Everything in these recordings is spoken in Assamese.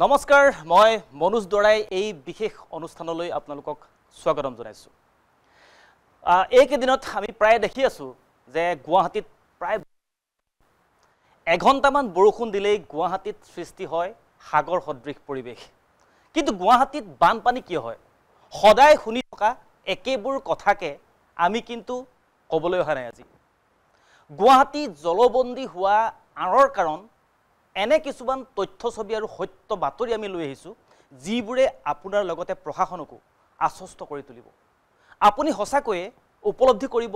নমস্কাৰ মই মনোজ দৰাই এই বিশেষ অনুষ্ঠানলৈ আপোনালোকক স্বাগতম জনাইছো। এই কেইদিনত আমি প্ৰায় দেখি আছো যে গুৱাহাটীত প্ৰায় এঘণ্টামান বৰষুণ দিলেই গুৱাহাটীত সৃষ্টি হয় সাগৰ সদৃশ পৰিৱেশ। কিন্তু গুৱাহাটীত বানপানী কিয় হয়? সদায় শুনি থকা একেবোৰ কথাকে আমি কিন্তু ক'বলৈ অহা নাই আজি। গুৱাহাটী জলবন্দী হোৱা আঁৰৰ কাৰণ এনে কিছুমান তথ্য ছবি আৰু সত্য বাতৰি আমি লৈ আহিছোঁ যিবোৰে আপোনাৰ লগতে প্ৰশাসনকো আশ্বস্ত কৰি তুলিব। আপুনি সঁচাকৈয়ে উপলব্ধি কৰিব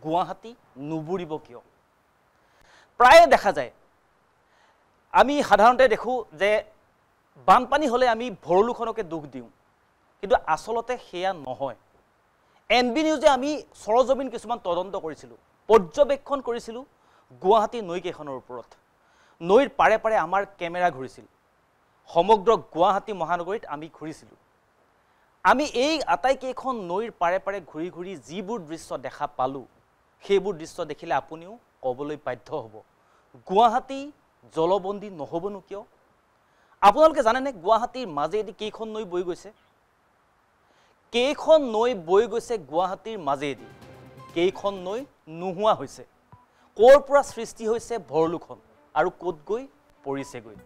গুৱাহাটী নুবুৰিব কিয়। প্ৰায়ে দেখা যায়, আমি সাধাৰণতে দেখোঁ যে বানপানী হ'লে আমি ভৰলুখনকে দুখ দিওঁ, কিন্তু আচলতে সেয়া নহয়। NB নিউজে আমি সৰজমিন কিছুমান তদন্ত কৰিছিলোঁ, পৰ্যবেক্ষণ কৰিছিলোঁ গুৱাহাটী নৈকেইখনৰ ওপৰত। নৈৰ পাৰে পাৰে আমাৰ কেমেৰা ঘূৰিছিল, সমগ্ৰ গুৱাহাটী মহানগৰীত আমি ঘূৰিছিলোঁ। আমি এই আটাইকেইখন নৈৰ পাৰে পাৰে ঘূৰি ঘূৰি যিবোৰ দৃশ্য দেখা পালোঁ, সেইবোৰ দৃশ্য দেখিলে আপুনিও ক'বলৈ বাধ্য হ'ব, গুৱাহাটী জলবন্দী নহ'বনো কিয়? আপোনালোকে জানেনে গুৱাহাটীৰ মাজেদি কেইখন নৈ বৈ গৈছে? কেইখন নৈ বৈ গৈছে গুৱাহাটীৰ মাজেদি, কেইখন নৈ নোহোৱা হৈছে, ক'ৰ পৰা সৃষ্টি হৈছে ভৰলুখন আৰু ক'ত গৈ পৰিছেগৈ।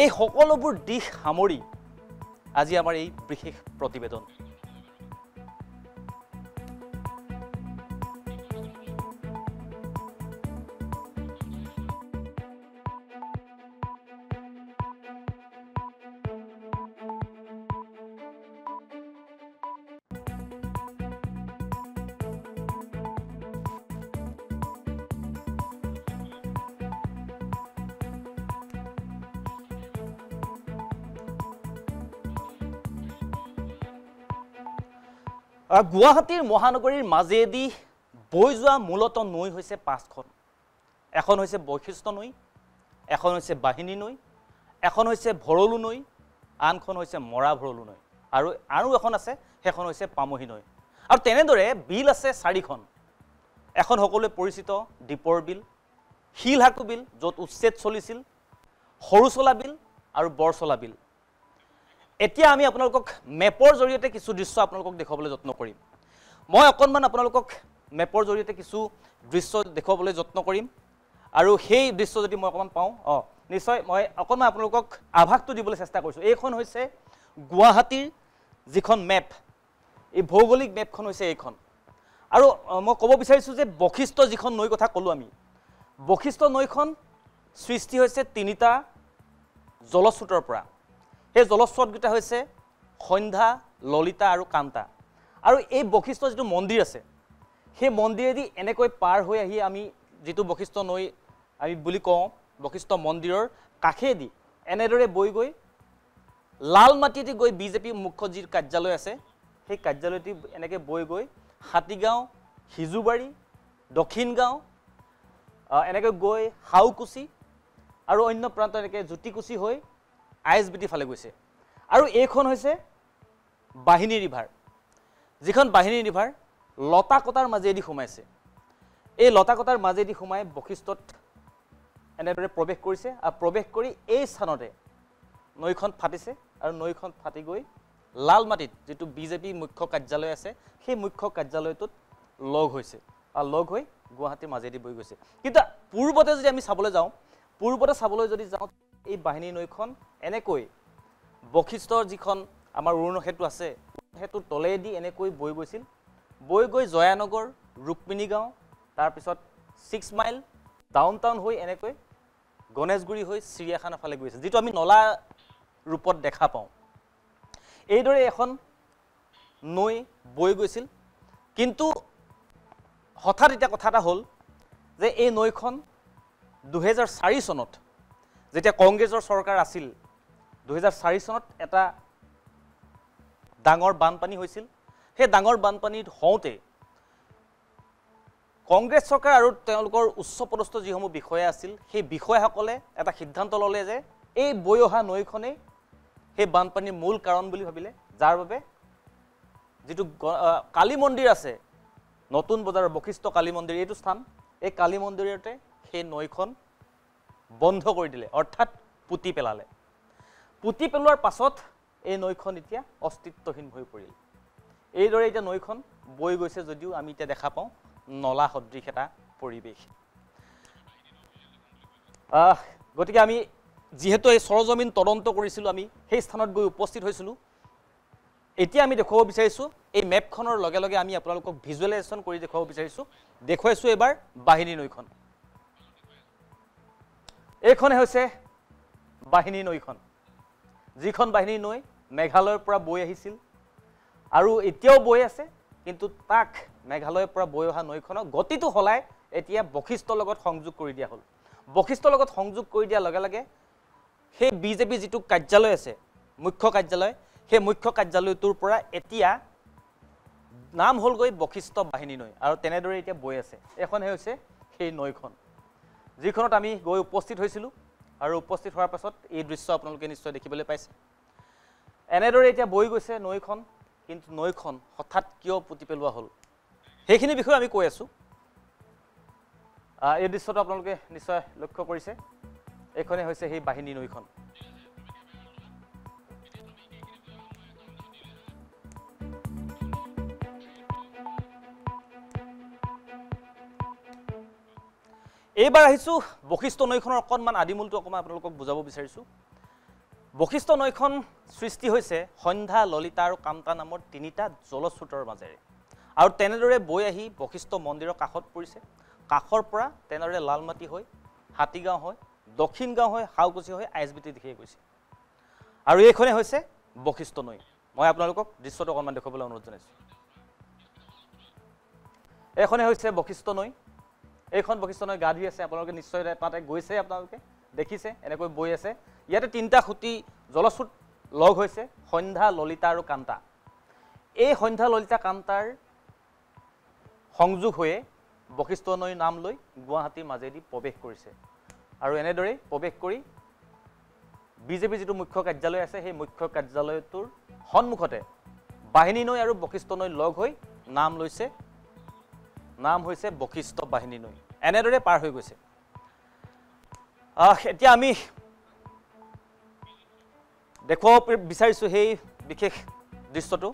এই সকলোবোৰ দিশ সামৰি আজি আমাৰ এই বিশেষ প্ৰতিবেদন। গুৱাহাটীৰ মহানগৰীৰ মাজেদি বৈ যোৱা মূলত নৈ হৈছে 5খন। এখন হৈছে বৈশিষ্ট্য নৈ, এখন হৈছে বাহিনী নৈ, এখন হৈছে ভৰলু নৈ, আনখন হৈছে মৰা ভৰলু নৈ, আৰু এখন আছে, সেইখন হৈছে পামহি নৈ। আৰু তেনেদৰে বিল আছে 4খন। এখন সকলোৱে পৰিচিত দীপৰ বিল, শিলহাকু বিল য'ত উচ্ছেদ চলিছিল, সৰুচলা বিল আৰু বৰচলা বিল। এতিয়া আমি আপোনালোকক মেপৰ জৰিয়তে কিছু দৃশ্য আপোনালোকক দেখুৱাবলৈ যত্ন কৰিম। মই অকণমান আপোনালোকক মেপৰ জৰিয়তে কিছু দৃশ্য দেখুৱাবলৈ যত্ন কৰিম, আৰু সেই দৃশ্য যদি মই অকণমান পাওঁ নিশ্চয় মই অকণমান আপোনালোকক আভাসটো দিবলৈ চেষ্টা কৰিছোঁ। এইখন হৈছে গুৱাহাটীৰ যিখন মেপ, এই ভৌগোলিক মেপখন হৈছে এইখন। আৰু মই ক'ব বিচাৰিছোঁ যে বশিষ্ঠ যিখন নৈ কথা ক'লোঁ আমি, বশিষ্ঠ নৈখন সৃষ্টি হৈছে 3টা জলস্ৰোতৰ পৰা। সেই জলস্ৰোতকেইটা হৈছে সন্ধ্যা, ললিতা আৰু কান্তা। আৰু এই বশিষ্ঠ যিটো মন্দিৰ আছে, সেই মন্দিৰেদি এনেকৈ পাৰ হৈ আহি আমি যিটো বশিষ্ঠ নৈ আমি বুলি কওঁ, বশিষ্ঠ মন্দিৰৰ কাষেদি এনেদৰে বৈ গৈ লালমাটিয়েদি গৈ BJP মুখ্য যি কাৰ্যালয় আছে, সেই কাৰ্যালয়টি এনেকৈ বৈ গৈ হাতীগাঁও, সিজুবাৰী, দক্ষিণগাঁও, এনেকৈ গৈ হাউকুচি আৰু অন্য প্ৰান্ত এনেকৈ জ্যোতিকুচি হৈ ISBT ফালে গৈছে। আৰু এইখন হৈছে বাহিনী ৰিভাৰ, যিখন বাহিনী ৰিভাৰ লতাকটাৰ মাজেদি সোমাইছে। এই লতাকটাৰ মাজেদি সোমাই বশিষ্ঠত এনেদৰে প্ৰৱেশ কৰিছে, আৰু প্ৰৱেশ কৰি এই স্থানতে নৈখন ফাটিছে, আৰু নৈখন ফাটি গৈ লালমাটিত যিটো BJP মুখ্য কাৰ্যালয় আছে, সেই মুখ্য কাৰ্যালয়টোত লগ হৈছে, আৰু লগ হৈ গুৱাহাটীৰ মাজেদি বৈ গৈছে। কিন্তু পূৰ্বতে যদি আমি চাবলৈ যাওঁ, এই বাহিনী নৈখন এনেকৈ বশিষ্ঠৰ যিখন আমাৰ অৰুণ সেতু আছে, সেতুৰ তলেদি এনেকৈ বৈ গৈছিল, বৈ গৈ জয়ানগৰ, ৰুক্মিণী গাঁও, তাৰপিছত 6 মাইল ডাউন টাউন হৈ এনেকৈ গণেশগুৰি হৈ চিৰিয়াখানা ফালে গৈছিল, যিটো আমি নলা ৰূপত দেখা পাওঁ। এইদৰে এখন নৈ বৈ গৈছিল। কিন্তু হঠাৎ এতিয়া কথা এটা হ'ল যে এই নৈখন 2004 চনত যেতিয়া কংগ্ৰেছৰ চৰকাৰ আছিল, 2004 চনত এটা ডাঙৰ বানপানী হৈছিল। সেই ডাঙৰ বানপানী হওঁতে কংগ্ৰেছ চৰকাৰ আৰু তেওঁলোকৰ উচ্চপদস্থ যিসমূহ বিষয়া আছিল, সেই বিষয়াসকলে এটা সিদ্ধান্ত ল'লে যে এই বৈ অহা নৈখনেই সেই বানপানীৰ মূল কাৰণ বুলি ভাবিলে, যাৰ বাবে যিটো কালী মন্দিৰ আছে নতুন বজাৰৰ বশিষ্ঠ কালী মন্দিৰ, এইটো স্থান, এই কালী মন্দিৰতে সেই নৈখন বন্ধ কৰি দিলে, অৰ্থাৎ পুতি পেলালে। পুতি পেলোৱাৰ পাছত এই নৈখন এতিয়া অস্তিত্বহীন হৈ পৰিল এইদৰে এতিয়া নৈখন বৈ গৈছে যদিও আমি এতিয়া দেখা পাওঁ নলা সদৃশ এটা পৰিৱেশ গতিকে আমি যেহেতু এই সৰজমিন তদন্ত কৰিছিলোঁ আমি সেই স্থানত গৈ উপস্থিত হৈছিলোঁ এতিয়া আমি দেখুৱাব বিচাৰিছোঁ এই মেপখনৰ লগে লগে আমি আপোনালোকক ভিজুৱেলাইজেশ্যন কৰি দেখুৱাব বিচাৰিছোঁ দেখুৱাইছোঁ এবাৰ বাহিনী নৈখন এইখনে হৈছে বাহিনী নৈখন যিখন বাহিনী নৈ মেঘালয়ৰ পৰা বৈ আহিছিল আৰু এতিয়াও বৈ আছে কিন্তু তাক মেঘালয়ৰ পৰা বৈ অহা নৈখনক গতিটো হলাই এতিয়া বশিষ্ঠৰ লগত সংযোগ কৰি দিয়া হ'ল বশিষ্ঠৰ লগত সংযোগ কৰি দিয়াৰ লগে লগে সেই বিজেপি যিটো কাৰ্যালয় আছে মুখ্য কাৰ্যালয় সেই মুখ্য কাৰ্যালয়টোৰ পৰা এতিয়া নাম হ'লগৈ বশিষ্ঠ বাহিনী নৈ আৰু তেনেদৰে এতিয়া বৈ আছে এখনে হৈছে সেই নৈখন যিখনত আমি গৈ উপস্থিত হৈছিলোঁ আৰু উপস্থিত হোৱাৰ পাছত এই দৃশ্য আপোনালোকে নিশ্চয় দেখিবলৈ পাইছে এনেদৰে এতিয়া বৈ গৈছে নৈখন কিন্তু নৈখন হঠাৎ কিয় পুতি পেলোৱা হ'ল সেইখিনি বিষয়ে আমি কৈ আছোঁ এই দৃশ্যটো আপোনালোকে নিশ্চয় লক্ষ্য কৰিছে এইখনে হৈছে সেই বাহিনী নৈখন এইবাৰ আহিছোঁ বশিষ্ঠ নৈখনৰ অকণমান আদিমূলটো অকণমান আপোনালোকক বুজাব বিচাৰিছোঁ বশিষ্ঠ নৈখন সৃষ্টি হৈছে সন্ধ্যা ললিতা আৰু কান্তা নামৰ তিনিটা জলস্ৰোতৰ মাজেৰে আৰু তেনেদৰে বৈ আহি বশিষ্ঠ মন্দিৰৰ কাষত পৰিছে কাষৰ পৰা তেনেদৰে লালমাটি হৈ হাতীগাঁও হৈ দক্ষিণ গাঁও হৈ হাউকুচি হৈ আইএছবিটি দিশে গৈছে আৰু এইখনে হৈছে বশিষ্ঠ নৈ মই আপোনালোকক দৃশ্যটো অকণমান দেখুৱাবলৈ অনুৰোধ জনাইছোঁ এইখনে হৈছে বশিষ্ঠ নৈ এইখন বশিষ্ঠ নৈ গা ধুই আছে আপোনালোকে নিশ্চয় তাতে গৈছে আপোনালোকে দেখিছে এনেকৈ বৈ আছে ইয়াতে তিনিটা খুঁটি জলস্ৰোত লগ হৈছে সন্ধ্যা ললিতা আৰু কান্তা এই সন্ধ্যা ললিতা কান্তাৰ সংযোগ হৈয়ে বশিষ্ঠ নৈ নাম লৈ গুৱাহাটীৰ মাজেদি প্ৰৱেশ কৰিছে আৰু এনেদৰে প্ৰৱেশ কৰি বিজেপি যিটো মুখ্য কাৰ্যালয় আছে সেই মুখ্য কাৰ্যালয়টোৰ সন্মুখতে বাহিনী নৈ আৰু বশিষ্ঠ নৈ লগ হৈ নাম হৈছে বশিষ্ঠ বাহিনী নৈ এনেদৰে পাৰ হৈ গৈছে এতিয়া আমি দেখুৱাব বিচাৰিছোঁ সেই বিশেষ দৃশ্যটো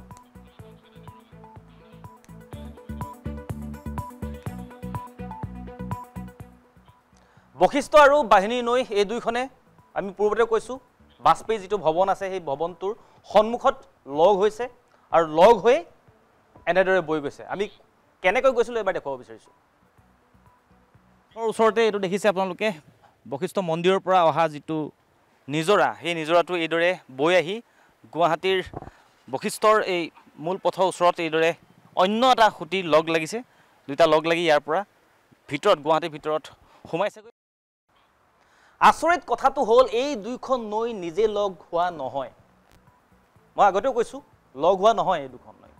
বশিষ্ঠ আৰু বাহিনী নৈ এই দুইখনে আমি পূৰ্বতে কৈছোঁ বাজপেয়ী যিটো ভৱন আছে সেই ভৱনটোৰ সন্মুখত লগ হৈছে আৰু লগ হৈ এনেদৰে বৈ গৈছে আমি কেনেকৈ গৈছিলোঁ এবাৰ দেখুৱাব বিচাৰিছোঁ ওচৰতে এইটো দেখিছে আপোনালোকে বশিষ্ঠ মন্দিৰৰ পৰা অহা যিটো নিজৰা সেই নিজৰাটো এইদৰে বৈ আহি গুৱাহাটীৰ বশিষ্ঠৰ এই মূল পথৰ ওচৰত এইদৰে অন্য এটা খুঁটি লগ লাগিছে দুটা লগ লাগি ইয়াৰ পৰা ভিতৰত গুৱাহাটীৰ ভিতৰত সোমাইছেগৈ আচৰিত কথাটো হ'ল এই দুইখন নৈ নিজে লগ হোৱা নহয় মই আগতেও কৈছোঁ লগ হোৱা নহয় এই দুখন নৈ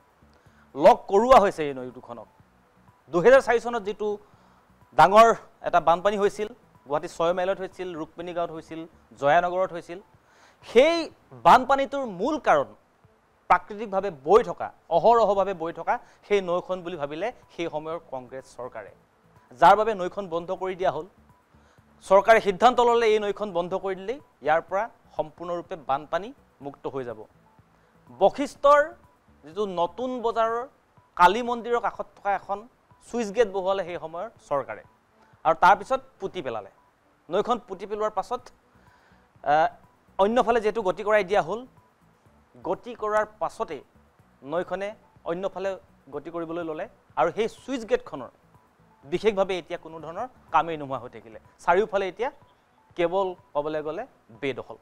লগ কৰোৱা হৈছে এই নৈ দুখনক 2004 চনত যিটো ডাঙৰ এটা বানপানী হৈছিল গুৱাহাটী 6 মাইলত হৈছিল ৰুক্মিণী গাঁৱত হৈছিল জয়ানগৰত হৈছিল সেই বানপানীটোৰ মূল কাৰণ প্ৰাকৃতিকভাৱে বৈ থকা অহৰহভাৱে বৈ থকা সেই নৈখন বুলি ভাবিলে সেই সময়ৰ কংগ্ৰেছ চৰকাৰে যাৰ বাবে নৈখন বন্ধ কৰি দিয়া হ'ল চৰকাৰে সিদ্ধান্ত ল'লে এই নৈখন বন্ধ কৰি দিলেই ইয়াৰ পৰা সম্পূৰ্ণৰূপে বানপানী মুক্ত হৈ যাব বশিষ্ঠৰ যিটো নতুন বজাৰৰ কালী মন্দিৰৰ কাষত থকা এখন সুইচ গেট বহুৱালে সেই সময়ৰ চৰকাৰে আৰু তাৰ পিছত পুতি পেলালে নৈখন পুতি পেলোৱাৰ পাছত অন্যফালে যেটো গতি কৰাই দিয়া হ'ল গতি কৰাৰ পাছতে নৈখনে অন্যফালে গতি কৰিবলৈ ল'লে আৰু সেই সুইচ গেটখনৰ বিশেষভাৱে এতিয়া কোনো ধৰণৰ কামেই নোহোৱা হৈ থাকিলে চাৰিওফালে এতিয়া কেৱল ক'বলৈ গ'লে বেদখল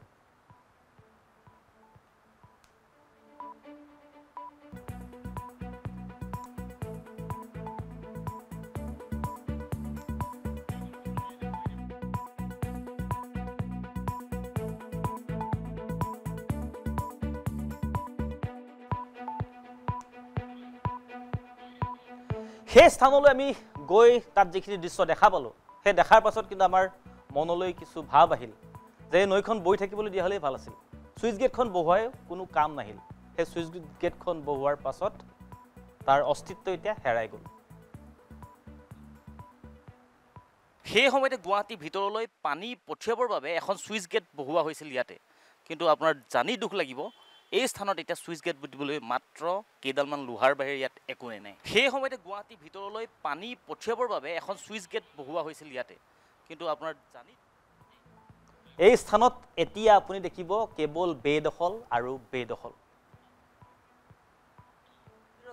সেই স্থানলৈ আমি গৈ তাত যিখিনি দৃশ্য দেখা পালোঁ সেই দেখাৰ পাছত কিন্তু আমাৰ মনলৈ কিছু ভাৱ আহিল যে নৈখন বৈ থাকিবলৈ দিয়া হ'লেই ভাল আছিল সুইচ গেটখন বহুৱাই কোনো কাম নাহিল সেই সুইচ গেটখন বহুৱাৰ পাছত তাৰ অস্তিত্ব এতিয়া হেৰাই গ'ল সেই সময়তে গুৱাহাটী ভিতৰলৈ পানী পঠিয়াবৰ বাবে এখন সুইচ গেট বহুৱা হৈছিল ইয়াতে কিন্তু আপোনাৰ জানি দুখ লাগিব এই স্থানত এতিয়া ছুইচ গেট দিবলৈ মাত্ৰ কেইডালমান লোহাৰ বাহিৰে ইয়াত একোৱেই নাই। সেই সময়তে গুৱাহাটী ভিতৰলৈ পানী পঠিয়াবৰ বাবে এখন ছুইচ গেট বহোৱা হৈছিল ইয়াতে। কিন্তু আপোনাৰ জানি এই স্থানত এতিয়া আপুনি দেখিব কেৱল বেদখল আৰু বেদখল।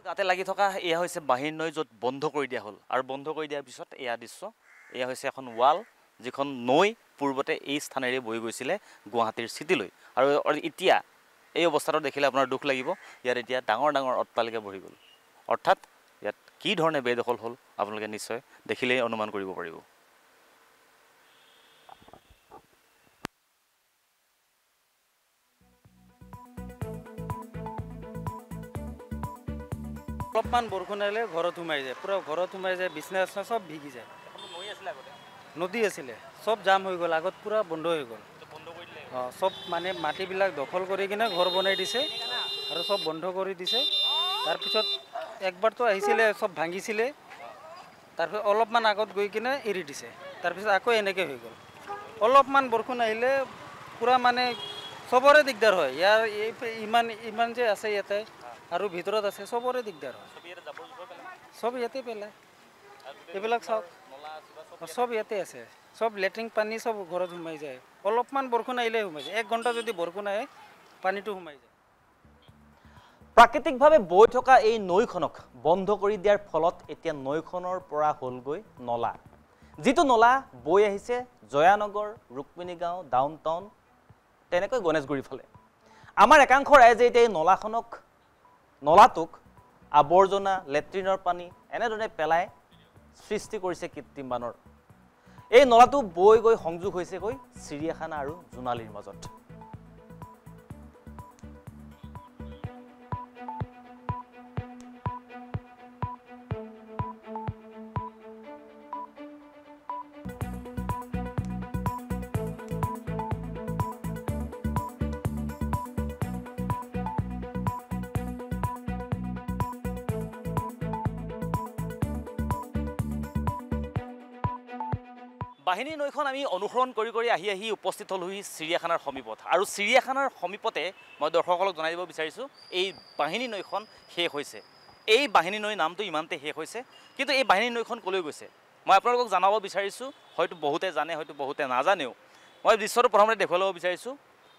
গাতে লাগি থকা এয়া হৈছে বাহিৰ নৈ, য'ত বন্ধ কৰি দিয়া হ'ল। আৰু বন্ধ কৰি দিয়াৰ পিছত এয়া দৃশ্য, এয়া হৈছে এখন ৱাল, যিখন নৈ পূৰ্বতে এই স্থানেৰে বৈ গৈছিলে গুৱাহাটীৰ চিটিলৈ। আৰু এতিয়া এই অৱস্থাটো দেখিলে আপোনাৰ দুখ লাগিব। ইয়াত এতিয়া ডাঙৰ ডাঙৰ অট্টালিকা বহি গ'ল। অৰ্থাৎ ইয়াত কি ধৰণে বেদখল হ'ল আপোনালোকে নিশ্চয় দেখিলেই অনুমান কৰিব পাৰিব। অলপমান বৰষুণ আহিলে ঘৰত সোমাই যায়, পূৰা ঘৰত সোমাই যায়, বিছনা চিছনা চব ভিগি যায়। নৈ আছিলে আগতে, নদী আছিলে, চব জাম হৈ গ'ল, আগত পূৰা বন্ধ হৈ গ'ল। অঁ, চব মানে মাটিবিলাক দখল কৰি কিনে ঘৰ বনাই দিছে আৰু চব বন্ধ কৰি দিছে। তাৰপিছত একবাৰতো আহিছিলে, চব ভাঙিছিলে, তাৰপিছত অলপমান আগত গৈ কিনে এৰি দিছে, তাৰপিছত আকৌ এনেকৈ হৈ গ'ল। অলপমান বৰষুণ আহিলে পূৰা মানে চবৰে দিগদাৰ হয়। ইয়াৰ ইমান যে আছে ইয়াতে আৰু ভিতৰত আছে, চবৰে দিগদাৰ হয়। চব ইয়াতে পেলায়, এইবিলাক চাওক, চব ইয়াতে আছে, চব লেট্ৰিন পানী চব ঘৰত সোমাই যায়। অলপমান বৰষুণ আহিলে সোমাই যায়, 1 ঘণ্টা যদি বৰষুণ আহে পানীটো সোমাই যায়। প্ৰাকৃতিকভাৱে বৈ থকা এই নৈখনক বন্ধ কৰি দিয়াৰ ফলত এতিয়া নৈখনৰ পৰা হ'লগৈ নলা, যিটো নলা বৈ আহিছে জয়ানগৰ, ৰুক্মিণী গাঁও, ডাউন টাউন, তেনেকৈ গণেশগুৰিৰ ফালে। আমাৰ একাংশ ৰাইজে এতিয়া এই নলাটোক আৱৰ্জনা, লেট্ৰিনৰ পানী এনেধৰণে পেলাই সৃষ্টি কৰিছে কৃত্ৰিম বানৰ। এই নলাটো বৈ গৈ সংযোগ হৈছেগৈ চিৰিয়াখানা আৰু জোনালীৰ মাজত। বাহিনী নৈখন আমি অনুসৰণ কৰি আহি উপস্থিত হ'লোহি চিৰিয়াখানাৰ সমীপত। আৰু চিৰিয়াখানাৰ সমীপতে মই দৰ্শকসকলক জনাই দিব বিচাৰিছোঁ, এই বাহিনী নৈখন শেষ হৈছে। এই বাহিনী নৈ নামটো ইমানতে শেষ হৈছে, কিন্তু এই বাহিনী নৈখন ক'লৈ গৈছে মই আপোনালোকক জনাব বিচাৰিছোঁ। হয়তো বহুতে জানে, হয়তো বহুতে নাজানেও। মই দৃশ্যটো প্ৰথমতে দেখুৱাই ল'ব বিচাৰিছোঁ।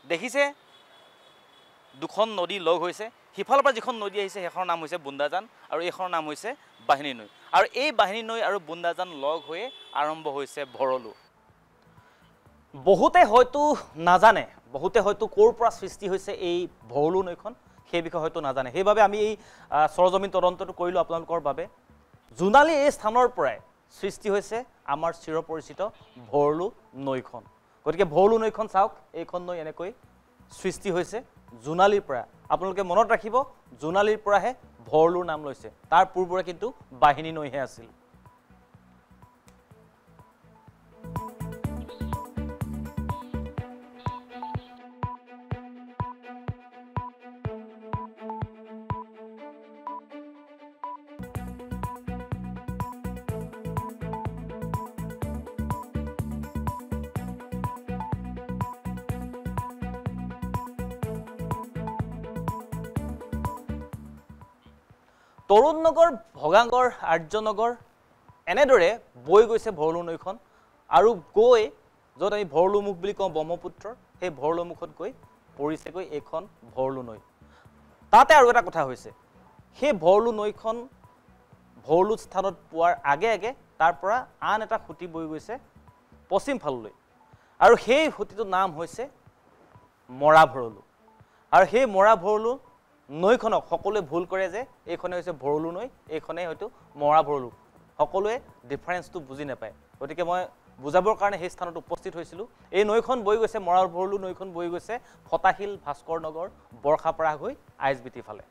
দেখিছে দুখন নদী লগ হৈছে, সিফালৰ পৰা যিখন নদী আহিছে সেইখনৰ নাম হৈছে বুন্দাজান আৰু এইখনৰ নাম হৈছে বাহিনী নৈ। আৰু এই বাহিনী নৈ আৰু বুন্দাজান লগ হৈয়ে আৰম্ভ হৈছে ভৰলু। বহুতে হয়তো নাজানে, বহুতে হয়তো ক'ৰ পৰা সৃষ্টি হৈছে এই ভৰলু নৈখন সেই বিষয়ে হয়তো নাজানে। সেইবাবে আমি এই সৰজমিন তদন্তটো কৰিলোঁ আপোনালোকৰ বাবে। জোনালী এই স্থানৰ পৰাই সৃষ্টি হৈছে আমাৰ চিৰপৰিচিত ভৰলু নৈখন। গতিকে ভৰলু নৈখন চাওক, এইখন নৈ এনেকৈ সৃষ্টি হৈছে জোনালীৰ পৰা। আপোনালোকে মনত ৰাখিব, জোনালীৰ পৰাহে ভৰলুৰ নাম লৈছে, তাৰ পূৰ্বৰে কিন্তু বাহিনী নৈহে আছিল। তৰুণ নগৰ, ভগাংগৰ, আৰ্যনগৰ এনেদৰে বৈ গৈছে ভৰলু নৈখন। আৰু গৈ য'ত আমি ভৰলুমুখ বুলি কওঁ ব্ৰহ্মপুত্ৰৰ, সেই ভৰলুমুখত গৈ পৰিছেগৈ এইখন ভৰলু নৈ। তাতে আৰু এটা কথা হৈছে, সেই ভৰলু নৈখন ভৰলু স্থানত পোৱাৰ আগে আগে তাৰ পৰা আন এটা সুঁতি বৈ গৈছে পশ্চিম ফাললৈ, আৰু সেই সুঁতিটোৰ নাম হৈছে মৰা ভৰলু। আৰু সেই মৰা ভৰলু নৈখনক সকলোৱে ভুল কৰে যে এইখনে হৈছে ভৰলু নৈ, এইখনেই হয়তো মৰা ভৰলু। সকলোৱে ডিফাৰেঞ্চটো বুজি নাপায়। গতিকে মই বুজাবৰ কাৰণে সেই স্থানত উপস্থিত হৈছিলোঁ। এই নৈখন বৈ গৈছে, মৰা ভৰলু নৈখন বৈ গৈছে ফটাশিল, ভাস্কৰ নগৰ, বৰ্ষাপাৰা হৈ আইএছবিটি ফালে।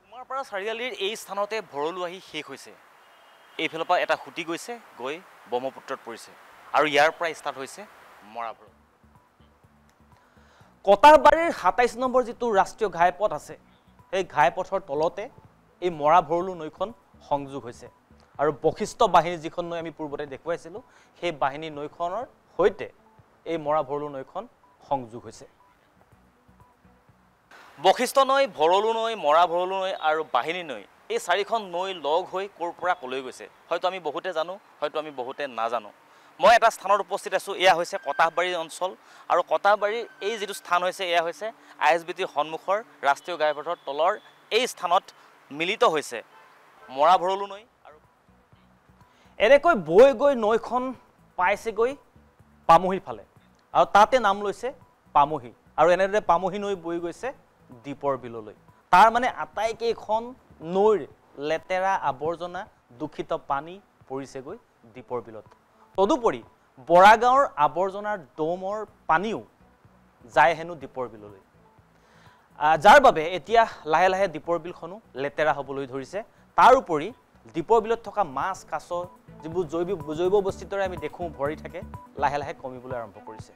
কুমাৰপাৰা চাৰিআলিৰ এই স্থানতে ভৰলু আহি শেষ হৈছে। এইফালৰ পৰা এটা সুঁতি গৈছে, গৈ ব্ৰহ্মপুত্ৰত পৰিছে, আৰু ইয়াৰ পৰা ষ্টাৰ্ট হৈছে মৰা ভৰলু। কটাৰবাৰীৰ ২৭ নম্বৰ যিটো ৰাষ্ট্ৰীয় ঘাইপথ আছে, সেই ঘাইপথৰ তলতে এই মৰা ভৰলু নৈখন সংযোগ হৈছে। আৰু বশিষ্ঠ বাহিনী যিখন নৈ আমি পূৰ্বতে দেখুৱাইছিলোঁ, সেই বাহিনী নৈখনৰ সৈতে এই মৰা ভৰলু নৈখন সংযোগ হৈছে বশিষ্ঠ নৈ ভৰলু নৈ মৰা ভৰলু নৈ আৰু বাহিনী নৈ এই চাৰিখন নৈ লগ হৈ ক'ৰ পৰা ক'লৈ গৈছে হয়তো আমি বহুতে জানো হয়তো আমি বহুতে নাজানো মই এটা স্থানত উপস্থিত আছোঁ এয়া হৈছে কটাহবাৰী অঞ্চল আৰু কটাহবাৰীৰ এই যিটো স্থান হৈছে এয়া হৈছে ISBTৰ সন্মুখৰ ৰাষ্ট্ৰীয় ঘাইপথৰ তলৰ এই স্থানত মিলিত হৈছে মৰা ভৰলু নৈ আৰু এনেকৈ বৈ গৈ নৈখন পাইছেগৈ পামহিৰ ফালে আৰু তাতে নাম লৈছে পামহি আৰু এনেদৰে পামহি নৈ বৈ গৈছে দ্বীপৰ বিললৈ তাৰ মানে আটাইকেইখন নৈৰ লেতেৰা আৱৰ্জনা দূষিত পানী পৰিছেগৈ দ্বীপৰ বিলত তদুপৰি বৰাগাঁৱৰ আৱৰ্জনাৰ দমৰ পানীও যায় হেনো দ্বীপৰ বিললৈ যাৰ বাবে এতিয়া লাহে লাহে দ্বীপৰ বিলখনো লেতেৰা হ'বলৈ ধৰিছে তাৰ উপৰি দ্বীপৰ বিলত থকা মাছ কাছ যিবোৰ জৈৱ বৈচিত্ৰ্যৰে আমি দেখোঁ ভৰি থাকে লাহে লাহে কমিবলৈ আৰম্ভ কৰিছে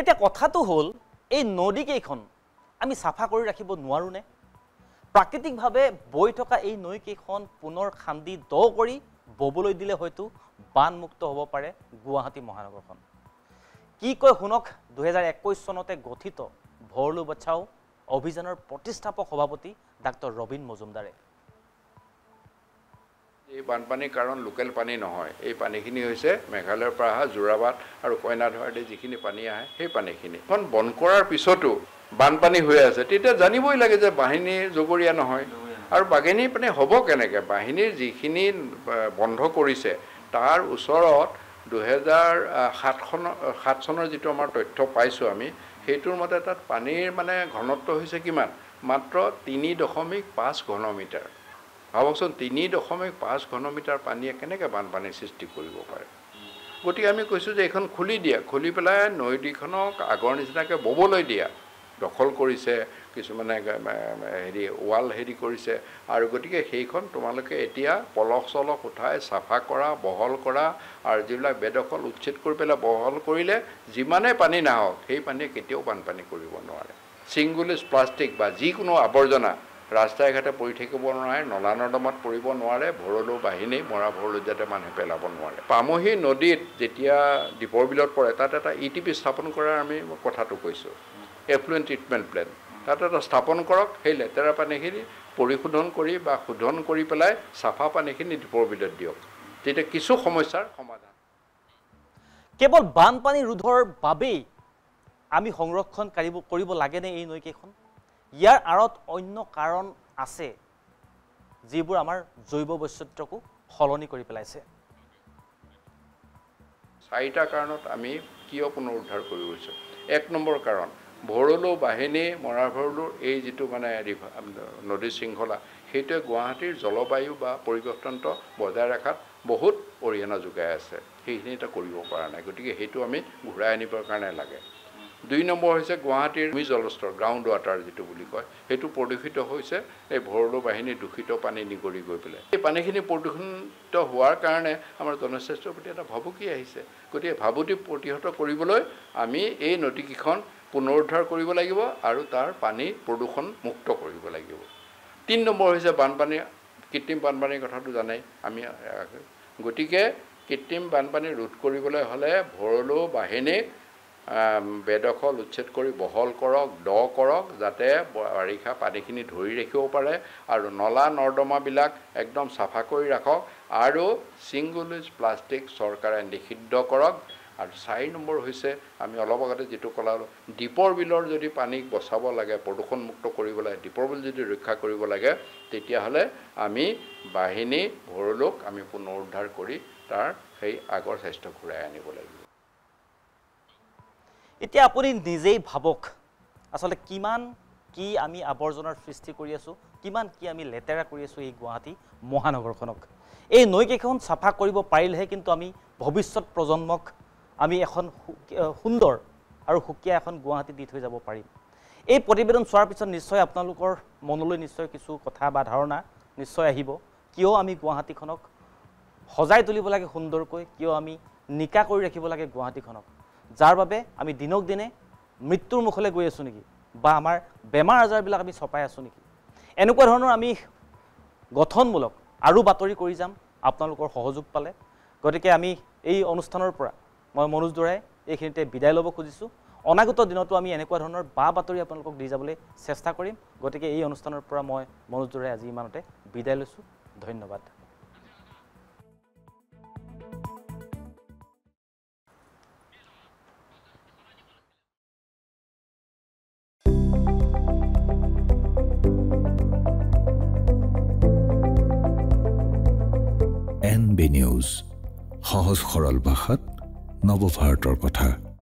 এতিয়া কথাটো হ'ল এই নদীকেইখন আমি চাফা কৰি ৰাখিব নোৱাৰোঁনে প্ৰাকৃতিকভাৱে বৈ থকা এই নৈকেইখন পুনৰ খান্দি দ কৰি ববলৈ দিলে হয়তো বানমুক্ত হ'ব পাৰে গুৱাহাটী মহানগৰখন কি কয় শুনক 2021 চনতে গঠিত ভৰলু বচাও অভিযানৰ প্ৰতিষ্ঠাপক সভাপতি ডাক্তৰ ৰবীন মজুমদাৰে এই বানপানীৰ কাৰণ লোকেল পানী নহয় এই পানীখিনি হৈছে মেঘালয়ৰ পৰা অহা যোৰাবাট আৰু কইনাধৰাদি যিখিনি পানী আহে সেই পানীখিনি এখন বন্ধ কৰাৰ পিছতো বানপানী হৈ আছে তেতিয়া জানিবই লাগে যে বাহিনীৰ জগৰীয়া নহয় আৰু বাহিনী পানী হ'ব কেনেকৈ বাহিনীৰ যিখিনি বন্ধ কৰিছে তাৰ ওচৰত 2007 চনৰ যিটো আমাৰ তথ্য পাইছোঁ আমি সেইটোৰ মতে তাত পানীৰ মানে ঘনত্ব হৈছে কিমান মাত্ৰ 3.5 ঘনমিটাৰ ভাবকচোন 3.5 ঘনমিটাৰ পানীয়ে কেনেকৈ বানপানীৰ সৃষ্টি কৰিব পাৰে গতিকে আমি কৈছোঁ যে এইখন খুলি দিয়া খুলি পেলাই নদীখনক আগৰ নিচিনাকৈ ববলৈ দিয়া দখল কৰিছে কিছুমানে ৱাল কৰিছে আৰু গতিকে সেইখন তোমালোকে এতিয়া পলস চলস উঠাই চাফা কৰা বহল কৰা আৰু যিবিলাক বেদখল উচ্ছেদ কৰি পেলাই বহল কৰিলে যিমানে পানী নাহক সেই পানীয়ে কেতিয়াও বানপানী কৰিব নোৱাৰে ছিংগল ইউজ প্লাষ্টিক বা যিকোনো আৱৰ্জনা ৰাস্তাই ঘাটে পৰি থাকিব নোৱাৰে নলা নৰ্দমাত পৰিব নোৱাৰে ভৰলু বাহিনী মৰা ভৰলু যাতে মানুহে পেলাব নোৱাৰে পামহি নদীত যেতিয়া দ্বীপৰ বিলত পৰে তাত এটা ETP স্থাপন কৰাৰ আমি কথাটো কৈছোঁ এফ্লুৱেণ্ট ট্ৰিটমেণ্ট প্লেন তাত এটা স্থাপন কৰক সেই লেতেৰা পানীখিনি পৰিশোধন কৰি বা শোধন কৰি পেলাই চাফা পানীখিনি দ্বীপৰ বিলত দিয়ক তেতিয়া কিছু সমস্যাৰ সমাধান কেৱল বানপানী ৰোধৰ বাবেই আমি সংৰক্ষণ কৰিব লাগেনে এই নৈকেইখন ইয়াৰ আঁৰত অন্য কাৰণ আছে যিবোৰ আমাৰ জৈৱ বৈচিত্ৰ্যকো সলনি কৰি পেলাইছে 4টা কাৰণত আমি কিয় পুনৰুদ্ধাৰ কৰি গৈছোঁ 1 নম্বৰ কাৰণ ভৰলু বাহিনী মৰা ভৰলুৰ এই যিটো মানে নদী শৃংখলা সেইটোৱে গুৱাহাটীৰ জলবায়ু বা পৰিৱৰ্তনটো বজাই ৰখাত বহুত অৰিহণা যোগাই আছে সেইখিনি এটা কৰিব পৰা নাই গতিকে সেইটো আমি ঘূৰাই আনিবৰ কাৰণে লাগে 2 নম্বৰ হৈছে গুৱাহাটীৰ জলস্তৰ গ্ৰাউণ্ড ৱাটাৰ যিটো বুলি কয় সেইটো প্ৰদূষিত হৈছে এই ভৰলু বাহিনীৰ দূষিত পানী নিগৰি গৈ পেলাই এই পানীখিনি প্ৰদূষিত হোৱাৰ কাৰণে আমাৰ জনস্বাস্থ্যৰ প্ৰতি এটা ভাবুকি আহিছে গতিকে ভাবুকি প্ৰতিহত কৰিবলৈ আমি এই নদীকেইখন পুনৰুদ্ধাৰ কৰিব লাগিব আৰু তাৰ পানী প্ৰদূষণ মুক্ত কৰিব লাগিব 3 নম্বৰ হৈছে বানপানী কৃত্ৰিম বানপানীৰ কথাটো জানাই আমি গতিকে কৃত্ৰিম বানপানী ৰোধ কৰিবলৈ হ'লে ভৰলু বাহিনীক বেদখল উচ্ছেদ কৰি বহল কৰক দ কৰক যাতে বাৰিষা পানীখিনি ধৰি ৰাখিব পাৰে আৰু নলা নৰ্দমাবিলাক একদম চাফা কৰি ৰাখক আৰু ছিংগল ইউজ প্লাষ্টিক চৰকাৰে নিষিদ্ধ কৰক আৰু 4 নম্বৰ হৈছে আমি অলপ আগতে যেটো কলালো দ্বীপৰ বিলৰ যদি পানীক বচাব লাগে প্ৰদূষণ মুক্ত কৰিব লাগে দ্বীপৰ বিল যদি ৰক্ষা কৰিব লাগে তেতিয়া হলে আমি বাহিনী ভৰলুক আমি পুনৰুদ্ধাৰ কৰি তাৰ সেই আগৰ স্বাস্থ্য ঘূৰাই আনিব লাগিব এতিয়া আপুনি নিজেই ভাবক আসলে কিমান কি আমি আৱৰ্জনাৰ সৃষ্টি কৰি আছো কিমান কি আমি লেতেৰা কৰি আছো এই গুৱাহাটী মহানগৰখনক এই নৈকেইখন চাফা কৰিব পাৰিলেহে কিন্তু আমি ভৱিষ্যত প্ৰজন্মক আমি এখন সুন্দৰ আৰু সুকীয়া এখন গুৱাহাটী দি থৈ যাব পাৰিম এই প্ৰতিবেদন চোৱাৰ পিছত নিশ্চয় আপোনালোকৰ মনলৈ নিশ্চয় কিছু কথা বা ধাৰণা নিশ্চয় আহিব কিয় আমি গুৱাহাটীখনক সজাই তুলিব লাগে সুন্দৰকৈ, কিয় আমি নিকা কৰি ৰাখিব লাগে গুৱাহাটীখনক, যাৰ বাবে আমি দিনক দিনে মৃত্যুৰ মুখলৈ গৈ আছোঁ নেকি, বা আমাৰ বেমাৰ আজাৰবিলাক আমি চপাই আছোঁ নেকি। এনেকুৱা ধৰণৰ আমি গঠনমূলক আৰু বাতৰি কৰি যাম আপোনালোকৰ সহযোগ পালে। গতিকে আমি এই অনুষ্ঠানৰ পৰা মই মনোজ দুৱৰাই এইখিনিতে বিদায় ল'ব খুজিছোঁ। অনাগত দিনতো আমি এনেকুৱা ধৰণৰ বাতৰি আপোনালোকক দি যাবলৈ চেষ্টা কৰিম। গতিকে এই অনুষ্ঠানৰ পৰা মই মনোজ দুৱৰাই আজি ইমানতে বিদায় লৈছোঁ। ধন্যবাদ। NB নিউজ, সহজ সৰল ভাষাত নৱভাৰতৰ কথা।